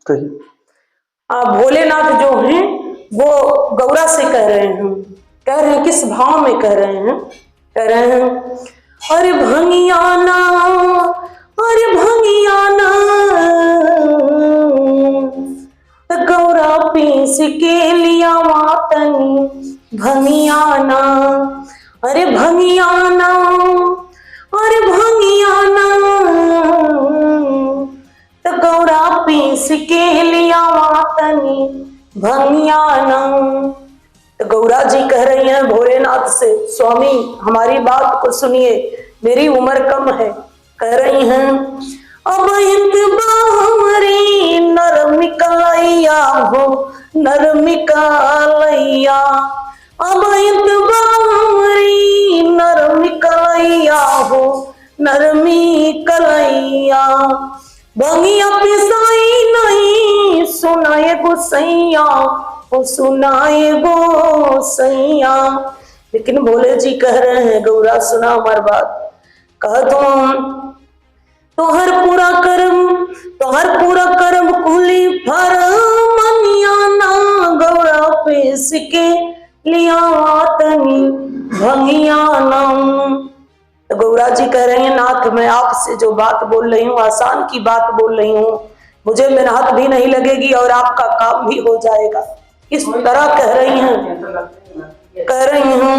कहिए। भोलेनाथ जो हैं वो गौरा से कह रहे हैं किस भाव में कह रहे हैं अरे भंगियाना गौरा पीस के लिया वातनी भंगियाना अरे भंगियाना गौरा पीस के लिया वातनी भंगियाना। तो गौरा जी कह रही हैं भोलेनाथ से, स्वामी हमारी बात को सुनिए, मेरी उम्र कम है। कह रही हैं अब हमरी नरमिकालैया हो नरमिकालैया, अब हमरी नरमिकालैया हो नरमिकालैया, भंगिया पिसाई नहीं सुनाए गोसैया ओ सुनाए गोसैया। लेकिन भोले जी कह रहे हैं गौरा सुना हमार बात, कह तुम तोहर पूरा कर्म कुली फर मनियाना गौरा पेश के लिया तनी भंगियाना। तो गौरा जी कह रहे हैं नाथ मैं आपसे जो बात बोल रही हूँ आसान की बात बोल रही हूँ, मुझे मेहनत भी नहीं लगेगी और आपका काम भी हो जाएगा। इस तरह कह रही हूँ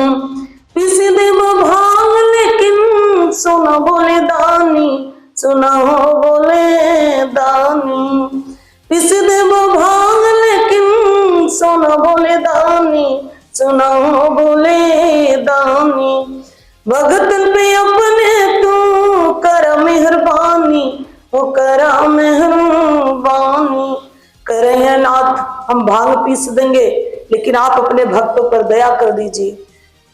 पिस दे भांग लेकिन सुना बोले दानी सुना हो बोले दानी, पिस दे भांग लेकिन सुना बोले दानी सुना हो बोले दानी, भगतन पे अपने तू करा मेहरबानी वो करा मेहरबानी। कह रहे हैं नाथ हम भांग पीस देंगे लेकिन आप अपने भक्तों पर दया कर दीजिए।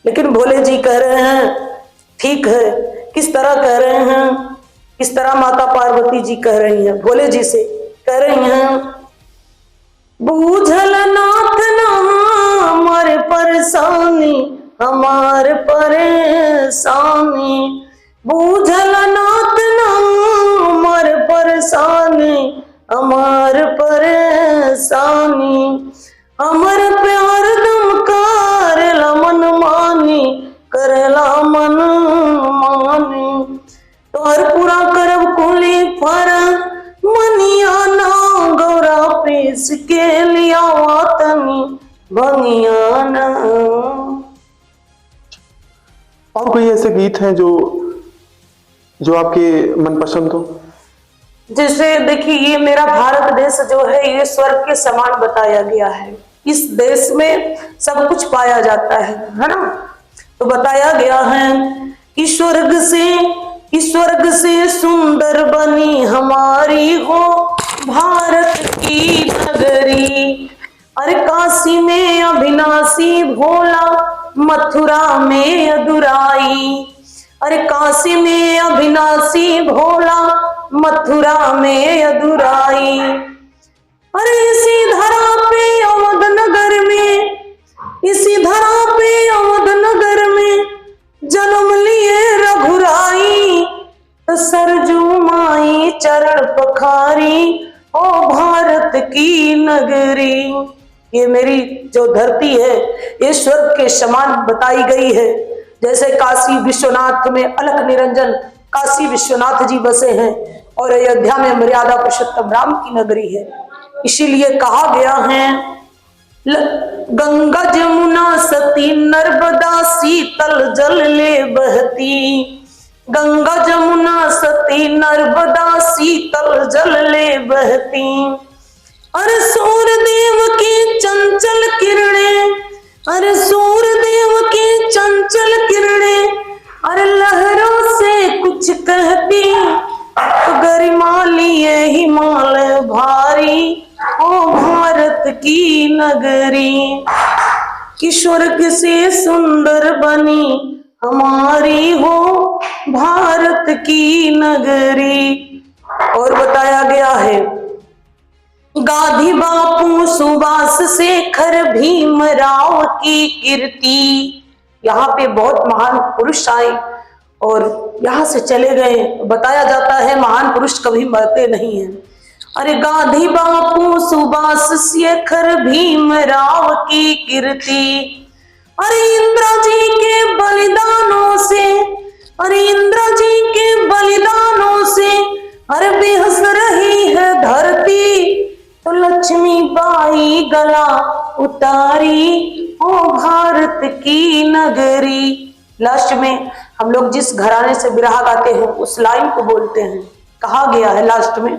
लेकिन भोले जी कह रहे हैं ठीक है। किस तरह कह रहे हैं, किस तरह माता पार्वती जी कह रही हैं भोले जी से, कह रही हैं बूझल नाथ ना हमारे परेशानी हमार परेशानी, बूझल नाथ ना हमार परेशानी हमार परेशानी, हमर प्यार दम करेला मन मानी करेला मन मानी, तोहर पूरा करब कुली फर मनियाना गौरा पीस के लिया वातनी भंगियाना। और कोई ऐसे गीत हैं जो आपके मनपसंद हो? जैसे देखिए ये मेरा भारत देश जो है ये स्वर्ग के समान बताया गया है, इस देश में सब कुछ पाया जाता है ना। तो बताया गया है कि स्वर्ग से सुंदर बनी हमारी हो भारत की नगरी, अरे काशी में अविनाशी भोला मथुरा में अदुराई, अरे काशी में अविनाशी भोला मथुरा में अदुराई, अरे इसी धरा पे अवध नगर में इसी धरा पे अवध नगर में जन्म लिए रघुराई, सरजू माई चरण पखारी ओ भारत की नगरी। ये मेरी जो धरती है ये स्वर्ग के समान बताई गई है। जैसे काशी विश्वनाथ में अलख निरंजन काशी विश्वनाथ जी बसे हैं और अयोध्या में मर्यादा पुरुषोत्तम राम की नगरी है। इसीलिए कहा गया है गंगा जमुना सती नर्मदा शीतल जल ले बहती, गंगा जमुना सती नर्मदा शीतल जल ले बहती, अरे सूर्यदेव की चंचल किरणें अरे सूर्यदेव की चंचल किरणें अरे लहरों से कुछ कहती, तो गरिमा लिए हिमालय भारी ओ भारत की नगरी, कि स्वर्ग से सुंदर बनी हमारी हो भारत की नगरी। और बताया गया है गांधी बापू सुभाष शेखर भीमराव की कीर्ति, यहाँ पे बहुत महान पुरुष आए और यहाँ से चले गए। बताया जाता है महान पुरुष कभी मरते नहीं हैं। अरे गांधी बापू, सुभाष, शेखर, भीमराव की कीर्ति, अरे इंदिरा जी के बलिदानों से, अरे इंदिरा जी के बलिदानों से अरे बेहस रही है धरती, तो लक्ष्मीबाई गला उतारी ओ भारत की नगरी। लास्ट में हम लोग जिस घराने से बिरहा गाते हैं उस लाइन को बोलते हैं। कहा गया है लास्ट में,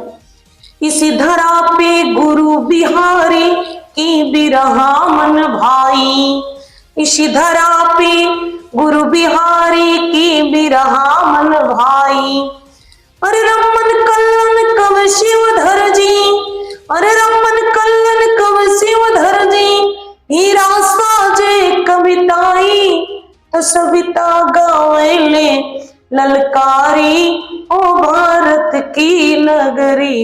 इसी धरा पे गुरु बिहारी की बिरहा मन भाई, इसी धरा पे गुरु बिहारी की बिरहा मन भाई। अरे रमन कल्लन कव शिवधर जी, अरे रमन कल्लन कव शिवधर जी, हीरा साजे कविताई, तो सविता गावेले ललकारी ओ भारत की नगरी।